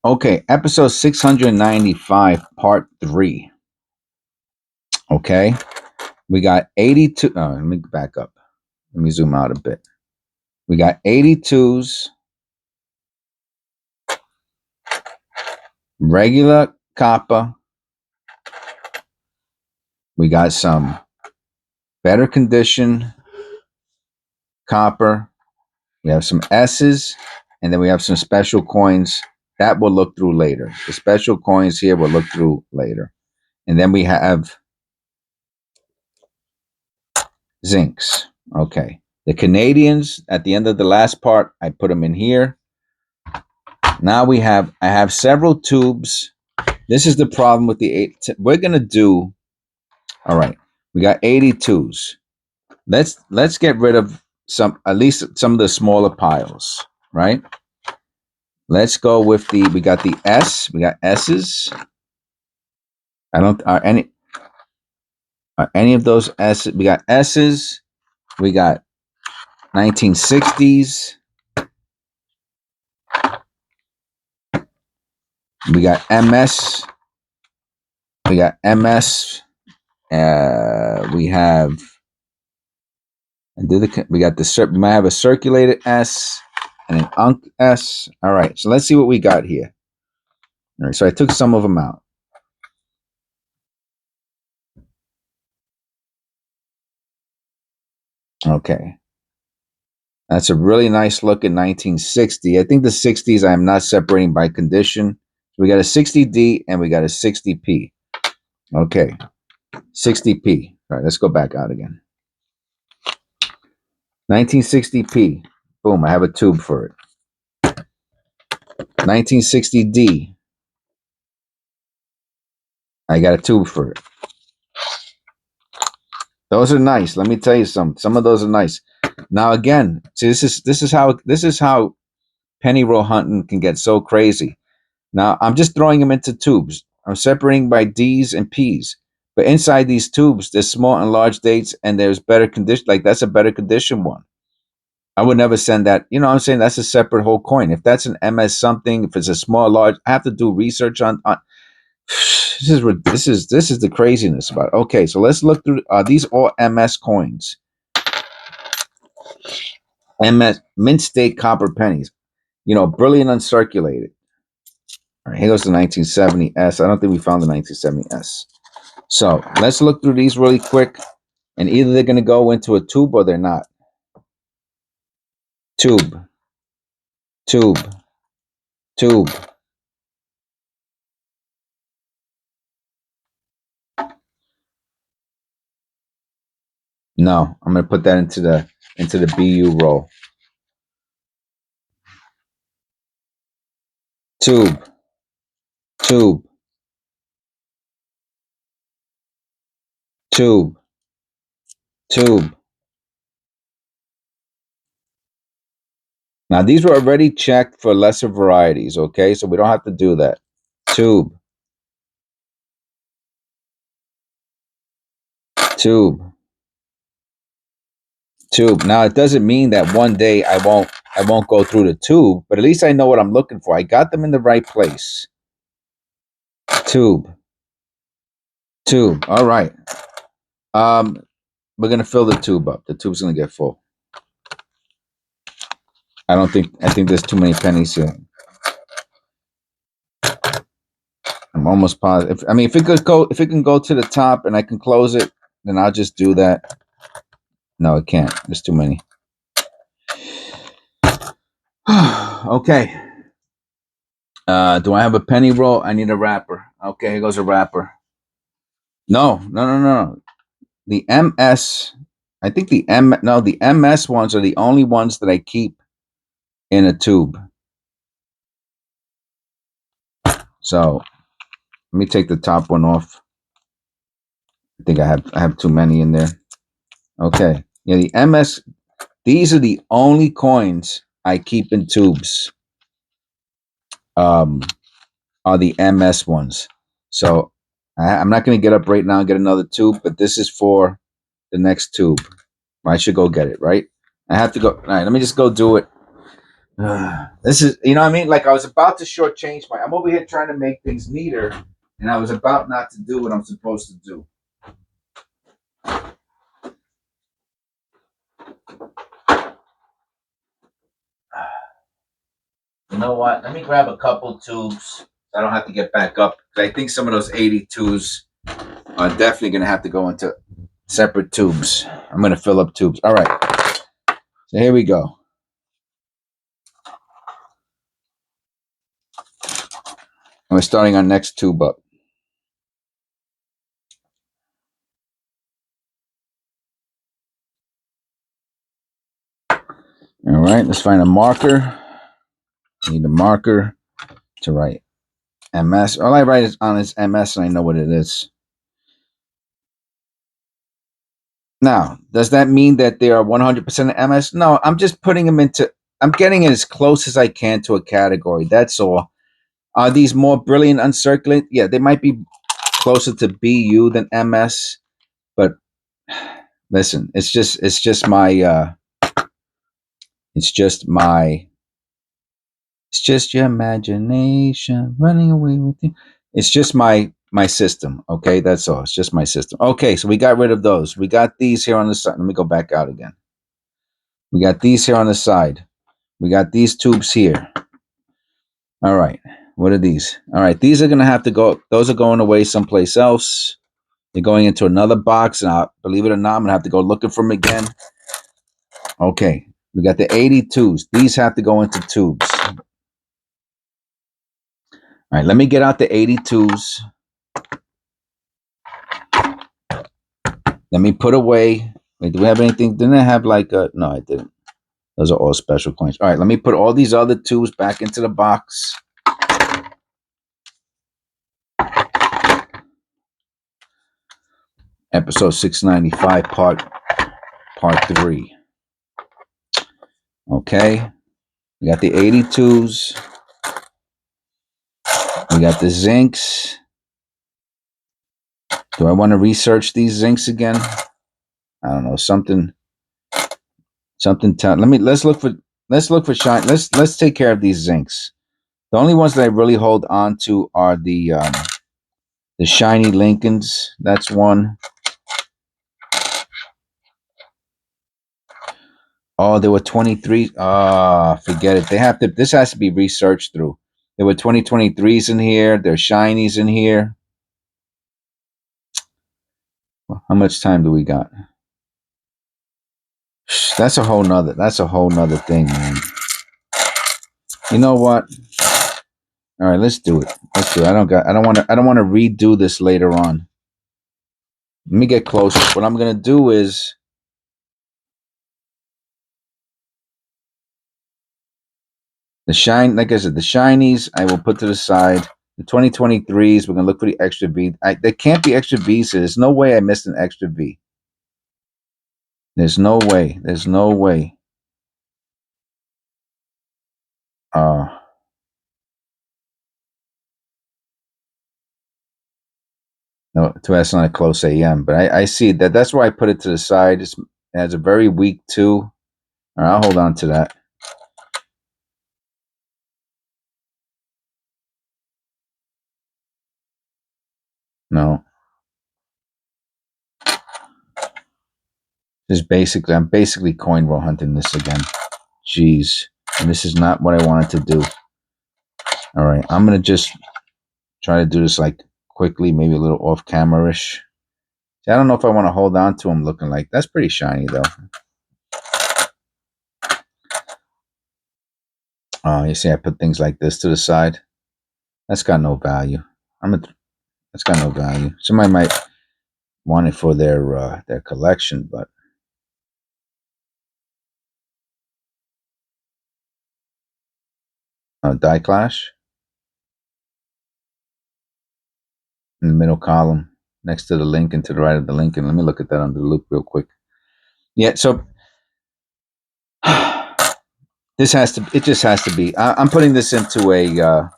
Okay, episode 695, part 3. Okay, we got 82. Oh, let me back up. Let me zoom out a bit. We got 82s, regular copper. We got some better condition copper. We have some S's, and then we have some special coins that we'll look through later. The special coins here we'll look through later. And then we have zincs. Okay. The Canadians, at the end of the last part, I put them in here. Now I have several tubes. This is the problem with the 8. We're going to do, all right, we got 82s. Let's get rid of at least some of the smaller piles, right? Let's go with we got the S, we got S's. Are any of those S's? We got S's, we got 1960s, we got MS, we got MS, we have, we got we might have a circulated S and an unk S. All right, so let's see what we got here. All right, so I took some of them out. Okay. That's a really nice look at 1960. I think the 60s I am not separating by condition. We got a 60D and we got a 60P. Okay. 60P. All right, let's go back out again. 1960P. Boom, I have a tube for it. 1960D. I got a tube for it. Those are nice. Let me tell you something. Some of those are nice. Now again, see, this is how penny roll hunting can get so crazy. Now I'm just throwing them into tubes. I'm separating by D's and P's. But inside these tubes, there's small and large dates, and there's better condition. Like that's a better condition one. I would never send that. You know what I'm saying? That's a separate whole coin. If that's an MS something, if it's a small, large, I have to do research on this is the craziness about it. Okay, so let's look through these all MS coins. MS mint state copper pennies. You know, brilliant uncirculated. All right, here goes the 1970S. I don't think we found the 1970S. So let's look through these really quick, and either they're going to go into a tube or they're not. Tube, tube, tube. No, I'm going to put that into the BU roll. Tube, tube, tube, tube. Now these were already checked for lesser varieties, okay? So we don't have to do that. Tube, tube, tube. Now it doesn't mean that one day I won't go through the tube, but at least I know what I'm looking for. I got them in the right place. Tube, tube. All right. We're gonna fill the tube up. The tube's gonna get full. I think there's too many pennies here. I'm almost positive. I mean, if it can go to the top and I can close it, then I'll just do that. No, it can't. There's too many. Okay. Do I have a penny roll? I need a wrapper. Okay, here goes a wrapper. No. The MS, I think the MS ones are the only ones that I keep in a tube. So let me take the top one off. I think I have too many in there. Okay. Yeah, the MS, these are the only coins I keep in tubes. Are the MS ones. So I'm not going to get up right now and get another tube, but this is for the next tube. I should go get it, right? I have to go. All right, let me just go do it. This is, you know what I mean? Like I was about to shortchange I'm over here trying to make things neater, and I was about not to do what I'm supposed to do. You know what? Let me grab a couple tubes. I don't have to get back up. I think some of those 82s are definitely going to have to go into separate tubes. I'm going to fill up tubes. All right. So here we go. And we're starting our next tube up. All right. Let's find a marker. I need a marker to write MS. All I write is on is MS, and I know what it is. Now, does that mean that they are 100% MS? No, I'm just putting them into, I'm getting it as close as I can to a category. That's all. Are these more brilliant uncirculated? Yeah, they might be closer to BU than MS, but listen, it's just my it's just your imagination running away with you. It's just my system, okay? That's all. It's just my system. Okay, so we got rid of those. We got these here on the side. Let me go back out again. We got these here on the side. We got these tubes here. All right. What are these? All right. These are going to have to go. Those are going away someplace else. They're going into another box. Now, believe it or not, I'm going to have to go looking for them again. Okay. We got the 82s. These have to go into tubes. All right. Let me get out the 82s. Let me put away. Wait, do we have anything? Didn't I have like a. No, I didn't. Those are all special coins. All right. Let me put all these other tubes back into the box. Episode 695, part 3. Okay. We got the 82s. We got the zincs. Do I want to research these zincs again? I don't know. Something. Let's look for shine. Let's take care of these zincs. The only ones that I really hold on to are the shiny Lincolns. That's one. Oh, there were 23. Forget it. This has to be researched through. There were 2023s in here. There's shinies in here. How much time do we got? That's a whole nother thing, man. You know what? All right, let's do it. I don't want to redo this later on. Let me get closer. What I'm going to do is like I said, the shinies I will put to the side. The 2023s, we're going to look for the extra V. There can't be extra V's. So there's no way I missed an extra V. There's no way. There's no way. No, that's not a close AM, but I see that. That's why I put it to the side. It has a very weak 2. All right, I'll hold on to that. No. I'm basically coin roll hunting this again. Jeez. And this is not what I wanted to do. All right. I'm going to just try to do this like quickly, maybe a little off camera-ish. See, I don't know if I want to hold on to them looking like that's pretty shiny though. Oh, you see, I put things like this to the side. That's got no value. That's got no value. Somebody might want it for their collection, but die clash in the middle column next to the Lincoln, to the right of the Lincoln. Let me look at that under the loop real quick. Yeah, so it just has to be. I'm putting this into a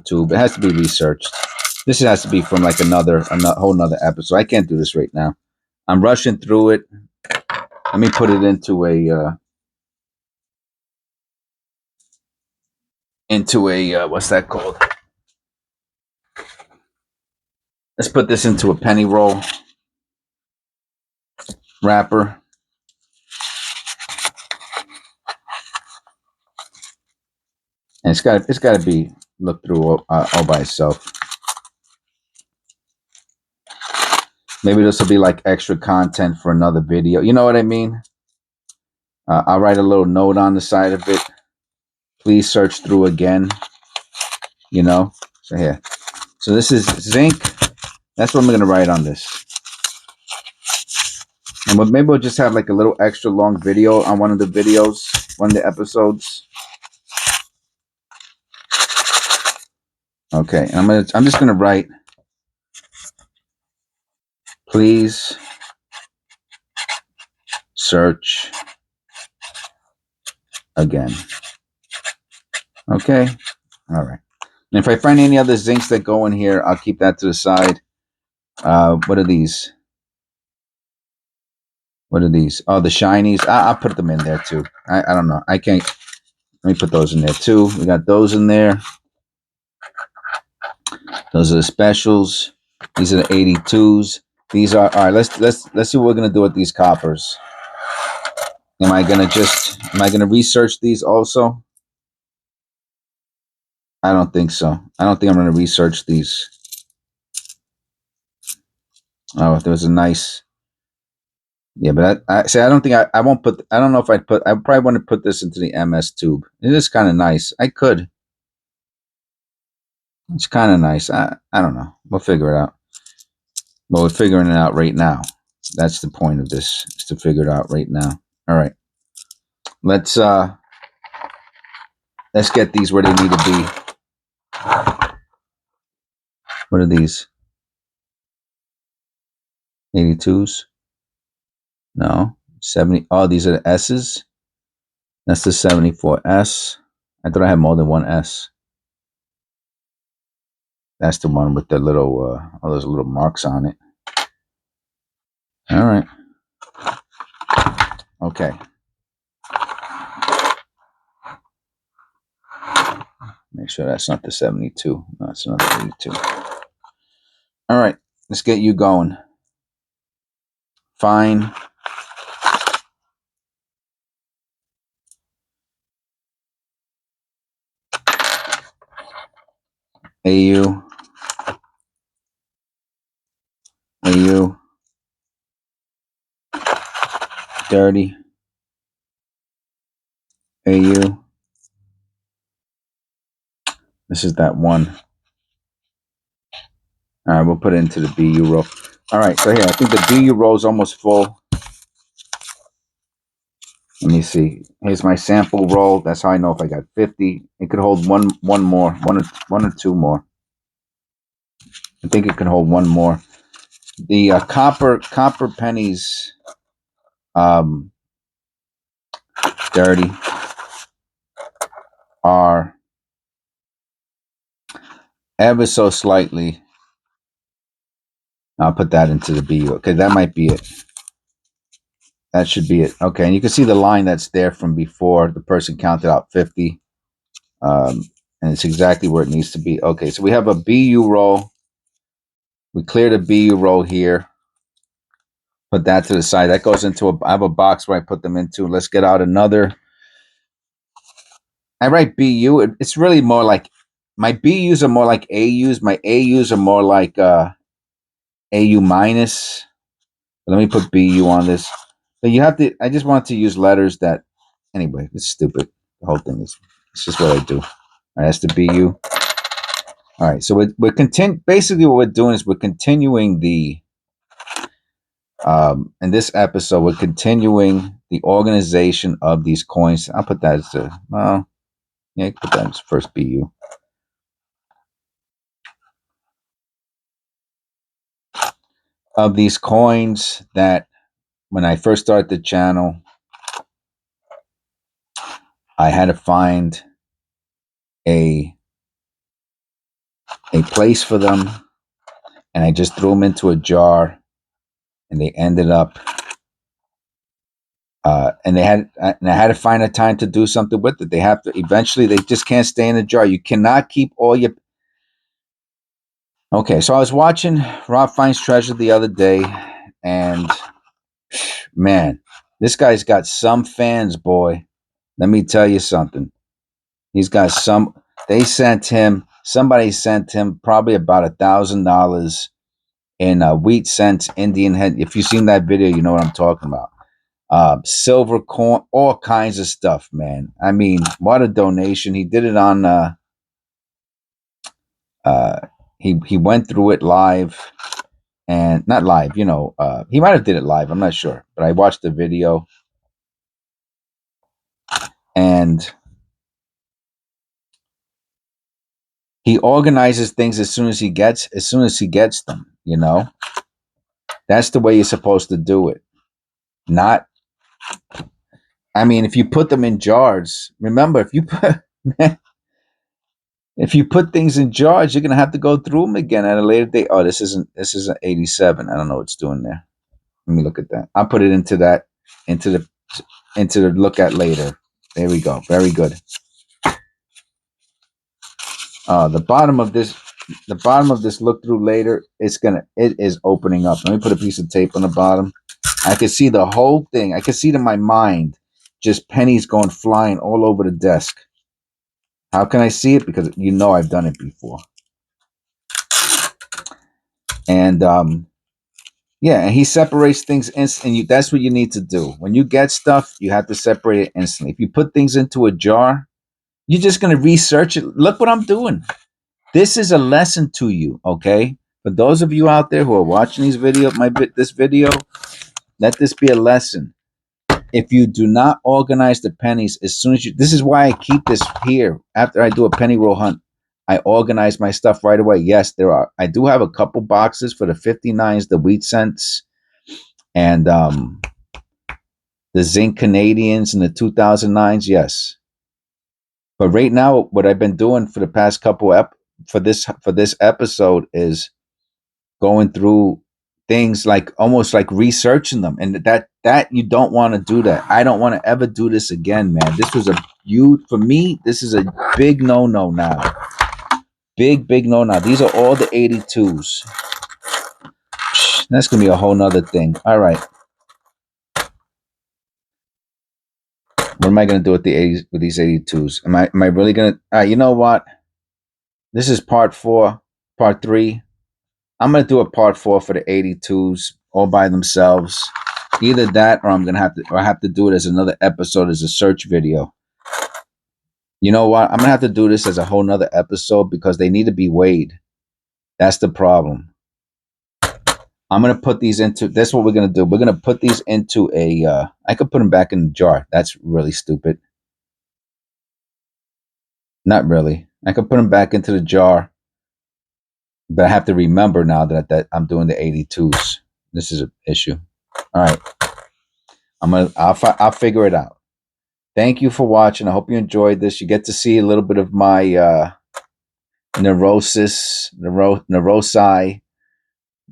tube. It has to be researched. This has to be from like a whole nother episode. I can't do this right now. I'm rushing through it. Let me put it into a into a what's that called? Let's put this into a penny roll wrapper. And it's got to be looked through all by itself. Maybe this will be like extra content for another video. You know what I mean? I'll write a little note on the side of it. Please search through again. You know? So here. So this is zinc. That's what I'm going to write on this. And maybe we'll just have like a little extra long video on one of the videos, one of the episodes. Okay, and I'm just gonna write, please search again. Okay, all right. And if I find any other zincs that go in here, I'll keep that to the side. What are these? What are these? Oh, the shinies. I'll put them in there too. I don't know. I can't. Let me put those in there too. We got those in there. Those are the specials. These are the 82s. These are all right. Let's see what we're gonna do with these coppers. Am I gonna research these also? I don't think so. I don't think I'm gonna research these. Oh, there was a nice. Yeah, but I say I don't think I won't put. I don't know if I'd put. I probably want to put this into the MS tube. It is kind of nice. I could. It's kind of nice. I don't know. We'll figure it out. Well, we're figuring it out right now. That's the point of this, is to figure it out right now. All right. Let's get these where they need to be. What are these? 82s? No. 70. Oh, these are the S's. That's the 74S. I thought I had more than one S. That's the one with the little, all those little marks on it. All right. Okay. Make sure that's not the 72. No, it's another 82. All right. Let's get you going. Fine. AU. AU. Dirty. AU. This is that one. All right, we'll put it into the BU row. All right, so here, I think the BU row is almost full. Let me see. Here's my sample roll. That's how I know if I got 50. It could hold one more, one or two more. I think it can hold one more. The copper pennies, 30, are ever so slightly. I'll put that into the BU. Okay, that might be it. That should be it. Okay, and you can see the line that's there from before. The person counted out 50. And it's exactly where it needs to be. Okay, so we have a BU roll. We cleared a BU roll here. Put that to the side. That goes into I have a box where I put them into. Let's get out another. I write BU. It's really more like, my BUs are more like AUs. My AUs are more like AU minus. But let me put BU on this. But you have to, I just want to use letters that, anyway, it's stupid. The whole thing is, it's just what I do. All right, that's the BU. All right, so we're basically what we're doing is we're continuing the, in this episode, we're continuing the organization of these coins. I'll put that as the, well, yeah, put that as first BU. Of these coins that when I first started the channel, I had to find a place for them, and I just threw them into a jar, and they ended up And I had to find a time to do something with it. They have to eventually. They just can't stay in a jar. You cannot keep all your. Okay, so I was watching Rob Finds Treasure the other day, and man, this guy's got some fans, boy. Let me tell you something. He's got some. Somebody sent him probably about $1,000 in wheat cents, Indian head. If you've seen that video, you know what I'm talking about. Silver coin, all kinds of stuff, man. I mean, what a donation. He did it on uh he went through it live, and not live, he might have did it live, I'm not sure, but I watched the video, and he organizes things as soon as he gets them, That's the way you're supposed to do it. Not I mean, if you put them in jars, remember, if you put things in jars, you're gonna have to go through them again at a later date. Oh, this isn't 87. I don't know what's doing there. Let me look at that. I'll put it into the look at later. There we go. Very good. The bottom of this look through later, it is opening up. Let me put a piece of tape on the bottom. I can see the whole thing. I can see it in my mind, just pennies going flying all over the desk. How can I see it? Because I've done it before. And yeah, and he separates things instantly. That's what you need to do. When you get stuff, you have to separate it instantly. If you put things into a jar, you're just going to research it. Look what I'm doing. This is a lesson to you, okay? For those of you out there who are watching this video, let this be a lesson. If you do not organize the pennies as soon as this is why I keep this here. After I do a penny roll hunt, I organize my stuff right away. Yes, I do have a couple boxes for the 59s, the wheat cents, and the zinc Canadians and the 2009s. Yes, but right now, what I've been doing for the past couple for this episode is going through things, like almost like researching them, and that you don't want to do that. I don't want to ever do this again, man. This was for me, this is a big no now. Big no now. These are all the 82s. That's gonna be a whole nother thing. All right, what am I gonna do with the 80s, with these 82s? Am I really gonna? You know what? This is part 4, part 3. I'm gonna do a part 4 for the 82s all by themselves. Either that, or I have to do it as another episode, as a search video. You know what? I'm gonna have to do this as a whole nother episode because they need to be weighed. That's the problem. I'm gonna put these into. That's what we're gonna do. We're gonna put these into a. I could put them back in the jar. That's really stupid. Not really. I could put them back into the jar, but I have to remember now that I'm doing the 82s. This is an issue. All right. I'll figure it out. Thank you for watching. I hope you enjoyed this. You get to see a little bit of my neurosi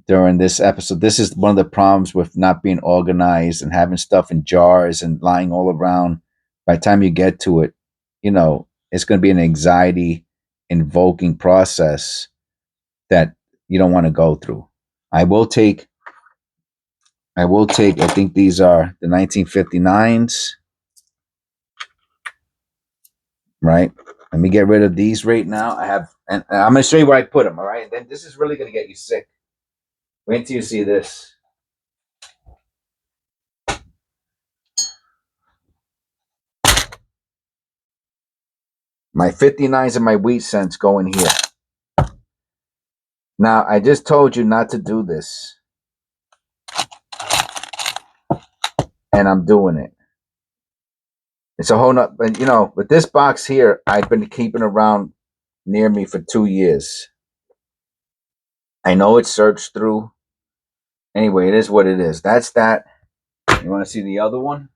during this episode. This is one of the problems with not being organized and having stuff in jars and lying all around. By the time you get to it, it's going to be an anxiety invoking process that you don't want to go through. I will take, I think these are the 1959s, right? Let me get rid of these right now. And I'm going to show you where I put them, all right? And then this is really going to get you sick. Wait until you see this. My 59s and my wheat cents go in here. Now, I just told you not to do this, and I'm doing it. It's a whole nother, but with this box here, I've been keeping around near me for 2 years. I know it's searched through. Anyway, it is what it is. That's that. You want to see the other one?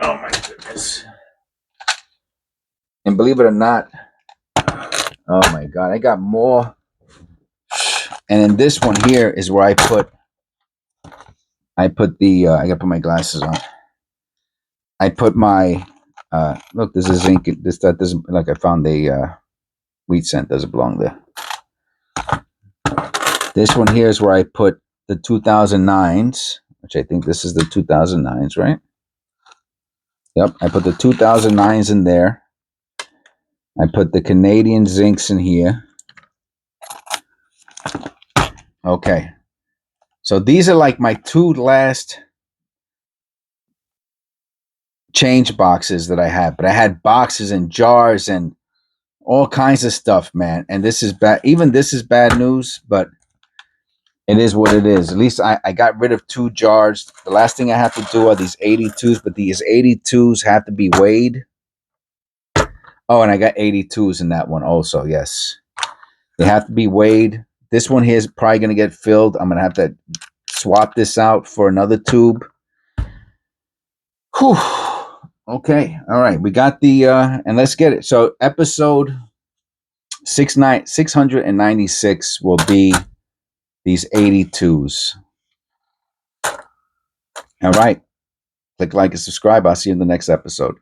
Oh my goodness. And believe it or not, Oh my God, I got more. And then this one here is where I put the, I gotta put my glasses on. I put my, look, this is zinc. That doesn't, like I found the wheat cent doesn't belong there. This one here is where I put the 2009s, which I think this is the 2009s, right? Yep, I put the 2009s in there. I put the Canadian zincs in here. Okay. So these are like my two last change boxes that I had, but I had boxes and jars and all kinds of stuff, man. And this is bad. Even this is bad news, but it is what it is. At least I got rid of 2 jars. The last thing I have to do are these 82s, but these 82s have to be weighed. Oh, and I got 82s in that one also. Yes. They have to be weighed. This one here is probably going to get filled. I'm going to have to swap this out for another tube. Whew. Okay. All right. We got the, and let's get it. So episode 696 will be these 82s. All right. Click like and subscribe. I'll see you in the next episode.